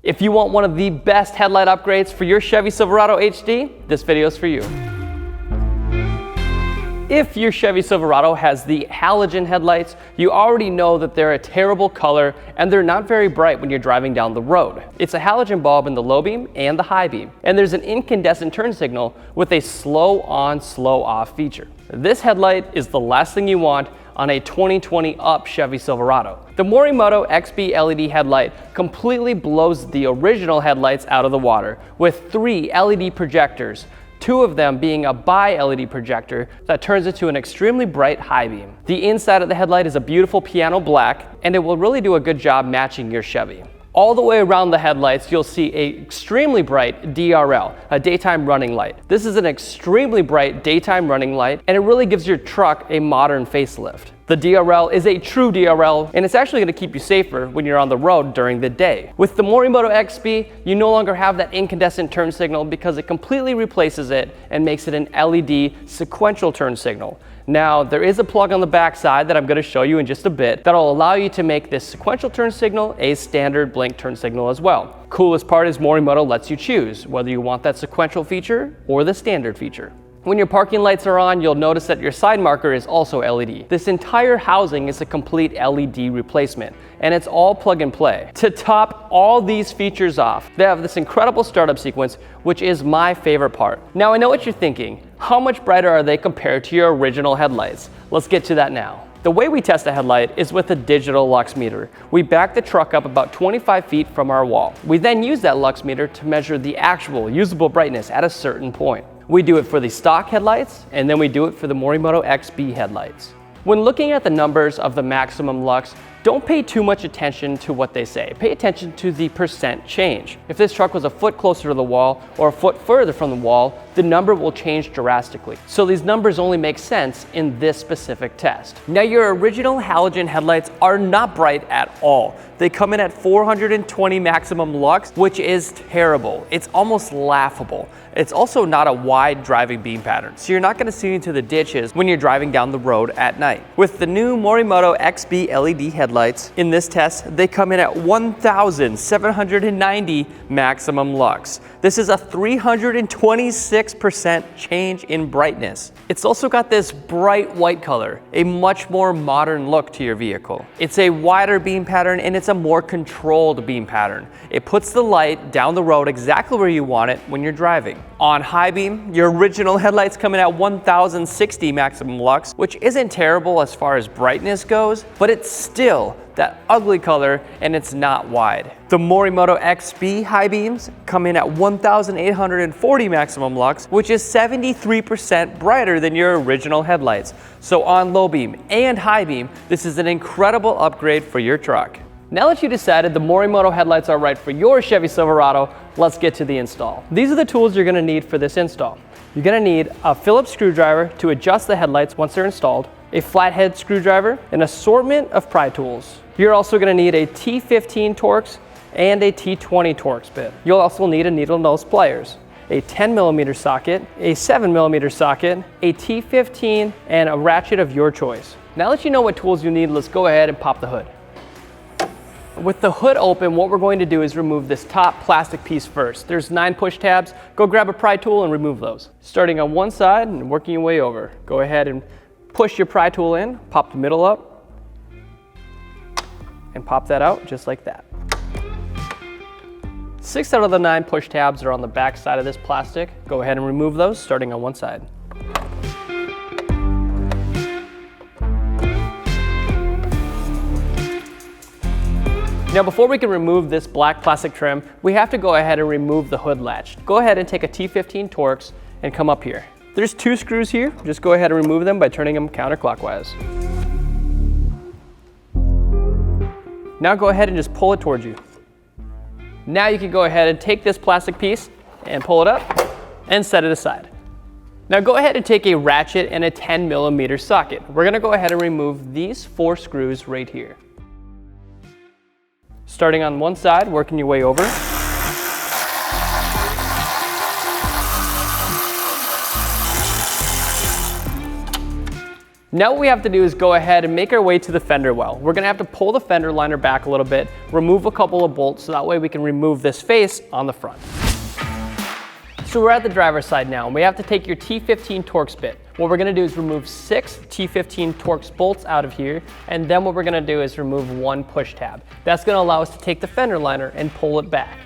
If you want one of the best headlight upgrades for your Chevy Silverado HD, this video is for you. If your Chevy Silverado has the halogen headlights, you already know that they're a terrible color and they're not very bright when you're driving down the road. It's a halogen bulb in the low beam and the high beam, and there's an incandescent turn signal with a slow on, slow off feature. This headlight is the last thing you want on a 2020 up Chevy Silverado. The Morimoto XB LED headlight completely blows the original headlights out of the water with 3 LED projectors, 2 of them being a bi-LED projector that turns into an extremely bright high beam. The inside of the headlight is a beautiful piano black, and it will really do a good job matching your Chevy. All the way around the headlights, you'll see an extremely bright DRL, a daytime running light. This is an extremely bright daytime running light, and it really gives your truck a modern facelift. The DRL is a true DRL, and it's actually going to keep you safer when you're on the road during the day. With the Morimoto XB, you no longer have that incandescent turn signal because it completely replaces it and makes it an LED sequential turn signal. Now, there is a plug on the back side that I'm going to show you in just a bit that'll allow you to make this sequential turn signal a standard blink turn signal as well. Coolest part is Morimoto lets you choose whether you want that sequential feature or the standard feature. When your parking lights are on, you'll notice that your side marker is also LED. This entire housing is a complete LED replacement, and it's all plug and play. To top all these features off, they have this incredible startup sequence, which is my favorite part. Now, I know what you're thinking. How much brighter are they compared to your original headlights? Let's get to that now. The way we test a headlight is with a digital lux meter. We back the truck up about 25 feet from our wall. We then use that lux meter to measure the actual usable brightness at a certain point. We do it for the stock headlights, and then we do it for the Morimoto XB headlights. When looking at the numbers of the maximum lux, don't pay too much attention to what they say. Pay attention to the percent change. If this truck was a foot closer to the wall or a foot further from the wall, the number will change drastically. So these numbers only make sense in this specific test. Now, your original halogen headlights are not bright at all. They come in at 420 maximum lux, which is terrible. It's almost laughable. It's also not a wide driving beam pattern, so you're not going to see into the ditches when you're driving down the road at night. With the new Morimoto XB LED headlights, in this test, they come in at 1,790 maximum lux. This is a 326% change in brightness. It's also got this bright white color, a much more modern look to your vehicle. It's a wider beam pattern, and it's a more controlled beam pattern. It puts the light down the road exactly where you want it when you're driving. On high beam, your original headlights come in at 1,060 maximum lux, which isn't terrible as far as brightness goes, but it's still that ugly color, and it's not wide. The Morimoto XB high beams come in at 1,840 maximum lux, which is 73% brighter than your original headlights. So on low beam and high beam, this is an incredible upgrade for your truck. Now that you decided the Morimoto headlights are right for your Chevy Silverado, let's get to the install. These are the tools you're going to need for this install. You're going to need a Phillips screwdriver to adjust the headlights once they're installed, a flathead screwdriver, an assortment of pry tools. You're also going to need a T15 Torx and a T20 Torx bit. You'll also need a needle nose pliers, a 10mm socket, a 7mm socket, a T15, and a ratchet of your choice. Now that you know what tools you need, let's go ahead and pop the hood. With the hood open, what we're going to do is remove this top plastic piece first. There's 9 push tabs. Go grab a pry tool and remove those. Starting on one side and working your way over. Go ahead and push your pry tool in, pop the middle up, and pop that out just like that. 6 out of the 9 push tabs are on the back side of this plastic. Go ahead and remove those, starting on one side. Now, before we can remove this black plastic trim, we have to go ahead and remove the hood latch. Go ahead and take a T15 Torx and come up here. There's 2 screws here. Just go ahead and remove them by turning them counterclockwise. Now go ahead and just pull it towards you. Now you can go ahead and take this plastic piece and pull it up and set it aside. Now go ahead and take a ratchet and a 10mm socket. We're going to go ahead and remove these 4 screws right here. Starting on one side, working your way over. Now what we have to do is go ahead and make our way to the fender well. We're gonna have to pull the fender liner back a little bit, remove a couple of bolts so that way we can remove this face on the front. So we're at the driver's side now, and we have to take your T15 Torx bit. What we're gonna do is remove 6 T15 Torx bolts out of here, and then what we're gonna do is remove 1 push tab. That's gonna allow us to take the fender liner and pull it back.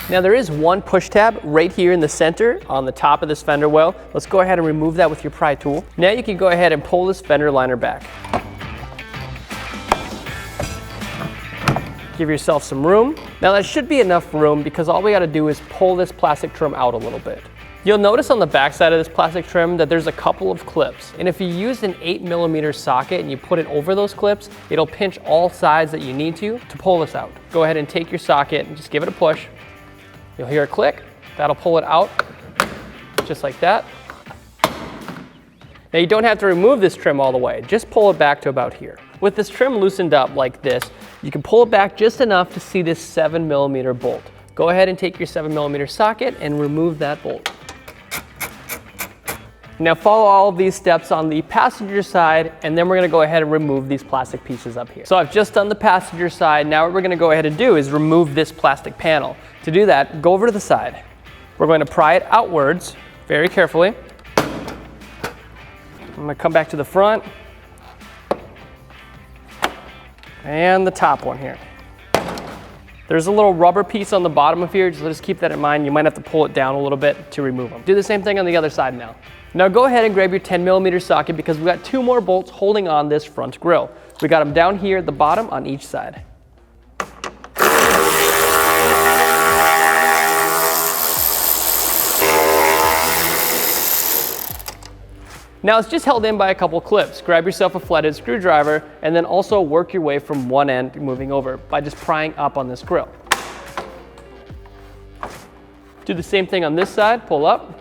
Now there is 1 push tab right here in the center on the top of this fender well. Let's go ahead and remove that with your pry tool. Now you can go ahead and pull this fender liner back. Give yourself some room. Now that should be enough room because all we gotta do is pull this plastic trim out a little bit. You'll notice on the back side of this plastic trim that there's a couple of clips. And if you use an 8mm socket and you put it over those clips, it'll pinch all sides that you need to pull this out. Go ahead and take your socket and just give it a push. You'll hear a click, that'll pull it out, just like that. Now you don't have to remove this trim all the way, just pull it back to about here. With this trim loosened up like this, you can pull it back just enough to see this 7mm bolt. Go ahead and take your 7mm socket and remove that bolt. Now follow all of these steps on the passenger side, and then we're gonna go ahead and remove these plastic pieces up here. So I've just done the passenger side. Now what we're gonna go ahead and do is remove this plastic panel. To do that, go over to the side. We're going to pry it outwards very carefully. I'm gonna come back to the front and the top one here. There's a little rubber piece on the bottom of here, just keep that in mind. You might have to pull it down a little bit to remove them. Do the same thing on the other side now. Now go ahead and grab your 10mm socket because we've got 2 more bolts holding on this front grille. We got them down here at the bottom on each side. Now it's just held in by a couple clips. Grab yourself a flathead screwdriver and then also work your way from one end moving over by just prying up on this grill. Do the same thing on this side, pull up.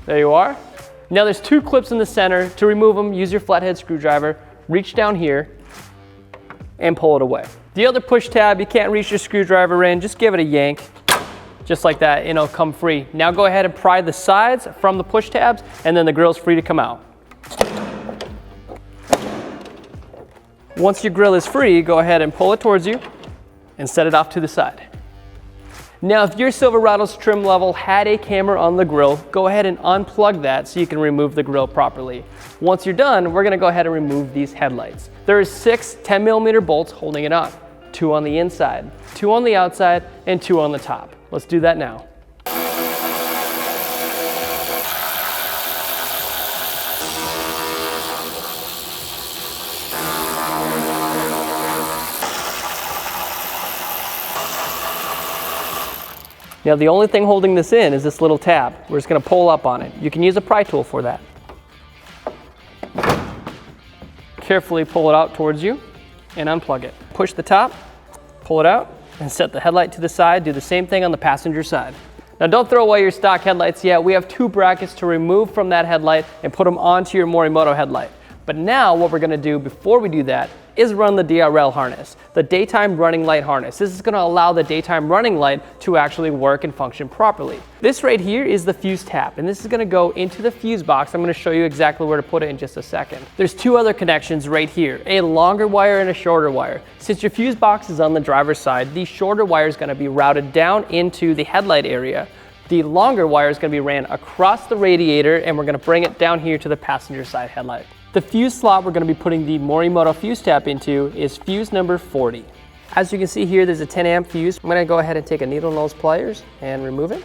There you are. Now there's 2 clips in the center. To remove them, use your flathead screwdriver, reach down here and pull it away. The other push tab, you can't reach your screwdriver in, just give it a yank. Just like that, and it'll come free. Now go ahead and pry the sides from the push tabs, and then the grill's free to come out. Once your grill is free, go ahead and pull it towards you and set it off to the side. Now, if your Silverado's trim level had a camera on the grill, go ahead and unplug that so you can remove the grill properly. Once you're done, we're gonna go ahead and remove these headlights. There are 6 10mm bolts holding it on. 2 on the inside, 2 on the outside, and 2 on the top. Let's do that now. Now the only thing holding this in is this little tab. We're just gonna pull up on it. You can use a pry tool for that. Carefully pull it out towards you and unplug it. Push the top, pull it out, and set the headlight to the side. Do the same thing on the passenger side. Now don't throw away your stock headlights yet. We have 2 brackets to remove from that headlight and put them onto your Morimoto headlight. But now what we're gonna do before we do that is run the DRL harness, the daytime running light harness. This is gonna allow the daytime running light to actually work and function properly. This right here is the fuse tap, and this is gonna go into the fuse box. I'm gonna show you exactly where to put it in just a second. There's 2 other connections right here, a longer wire and a shorter wire. Since your fuse box is on the driver's side, the shorter wire is gonna be routed down into the headlight area. The longer wire is gonna be ran across the radiator, and we're gonna bring it down here to the passenger side headlight. The fuse slot we're going to be putting the Morimoto fuse tap into is fuse number 40. As you can see here, there's a 10 amp fuse. I'm going to go ahead and take a needle nose pliers and remove it.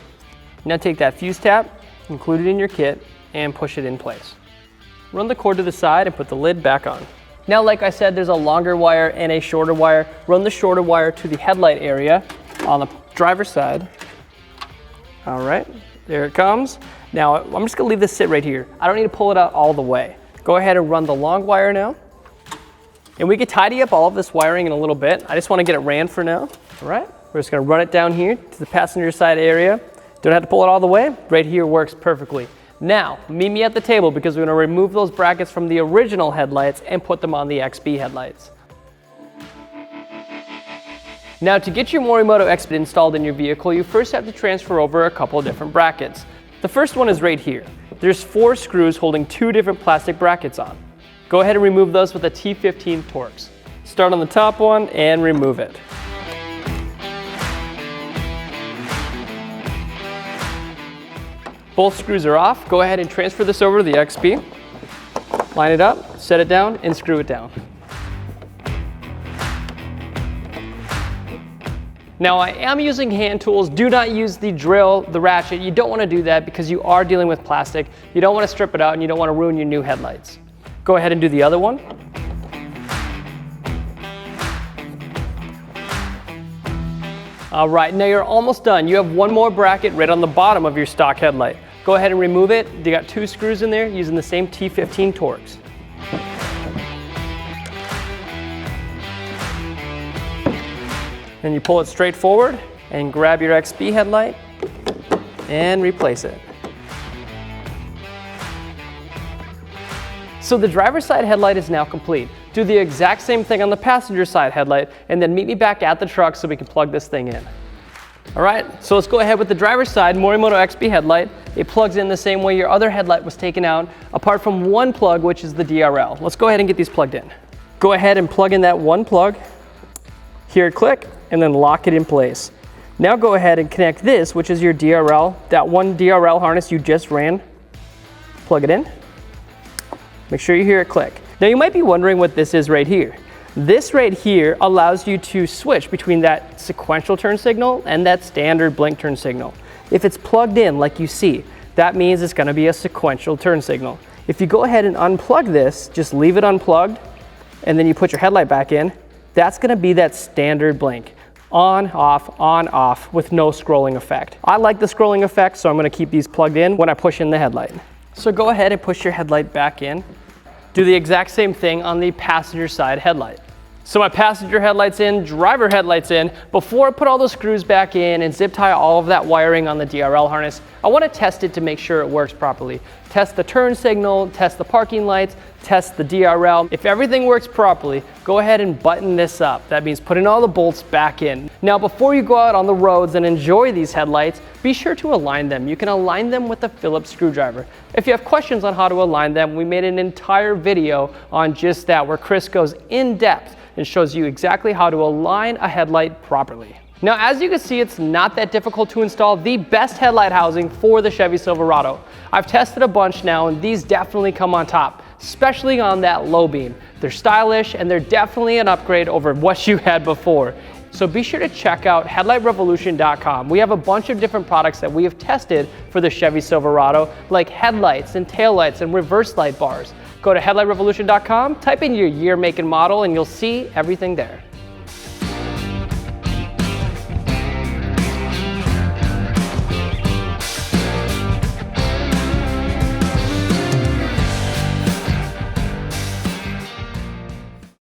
Now take that fuse tap, include it in your kit, and push it in place. Run the cord to the side and put the lid back on. Now, like I said, there's a longer wire and a shorter wire. Run the shorter wire to the headlight area on the driver's side. All right, there it comes. Now, I'm just going to leave this sit right here. I don't need to pull it out all the way. Go ahead and run the long wire now. And we could tidy up all of this wiring in a little bit. I just want to get it ran for now. All right, we're just going to run it down here to the passenger side area. Don't have to pull it all the way. Right here works perfectly. Now, meet me at the table because we're going to remove those brackets from the original headlights and put them on the XB headlights. Now to get your Morimoto XB LED installed in your vehicle, you first have to transfer over a couple of different brackets. The first one is right here. There's 4 screws holding 2 different plastic brackets on. Go ahead and remove those with a T15 Torx. Start on the top one and remove it. Both screws are off. Go ahead and transfer this over to the XB. Line it up, set it down, and screw it down. Now I am using hand tools. Do not use the drill, the ratchet. You don't want to do that because you are dealing with plastic. You don't want to strip it out and you don't want to ruin your new headlights. Go ahead and do the other one. All right, now you're almost done. You have one more bracket right on the bottom of your stock headlight. Go ahead and remove it. You got 2 screws in there using the same T15 Torx. Then you pull it straight forward and grab your XB headlight and replace it. So the driver's side headlight is now complete. Do the exact same thing on the passenger side headlight and then meet me back at the truck so we can plug this thing in. All right, so let's go ahead with the driver's side Morimoto XB headlight. It plugs in the same way your other headlight was taken out, apart from one plug, which is the DRL. Let's go ahead and get these plugged in. Go ahead and plug in that one plug, hear it click, and then lock it in place. Now go ahead and connect this, which is your DRL, that one DRL harness you just ran. Plug it in. Make sure you hear it click. Now you might be wondering what this is right here. This right here allows you to switch between that sequential turn signal and that standard blink turn signal. If it's plugged in like you see, that means it's going to be a sequential turn signal. If you go ahead and unplug this, just leave it unplugged, and then you put your headlight back in, that's going to be that standard blink. On, off, with no scrolling effect. I like the scrolling effect, so I'm going to keep these plugged in when I push in the headlight. So go ahead and push your headlight back in. Do the exact same thing on the passenger side headlight. So my passenger headlight's in, driver headlight's in. Before I put all the screws back in and zip tie all of that wiring on the DRL harness, I want to test it to make sure it works properly. Test the turn signal, test the parking lights, test the DRL. If everything works properly, go ahead and button this up. That means putting all the bolts back in. Now before you go out on the roads and enjoy these headlights, be sure to align them. You can align them with a Phillips screwdriver. If you have questions on how to align them, we made an entire video on just that where Chris goes in depth and shows you exactly how to align a headlight properly. Now, as you can see, it's not that difficult to install the best headlight housing for the Chevy Silverado. I've tested a bunch now, and these definitely come on top, especially on that low beam. They're stylish, and they're definitely an upgrade over what you had before. So be sure to check out headlightrevolution.com. We have a bunch of different products that we have tested for the Chevy Silverado, like headlights and taillights and reverse light bars. Go to headlightrevolution.com, type in your year, make, and model, and you'll see everything there.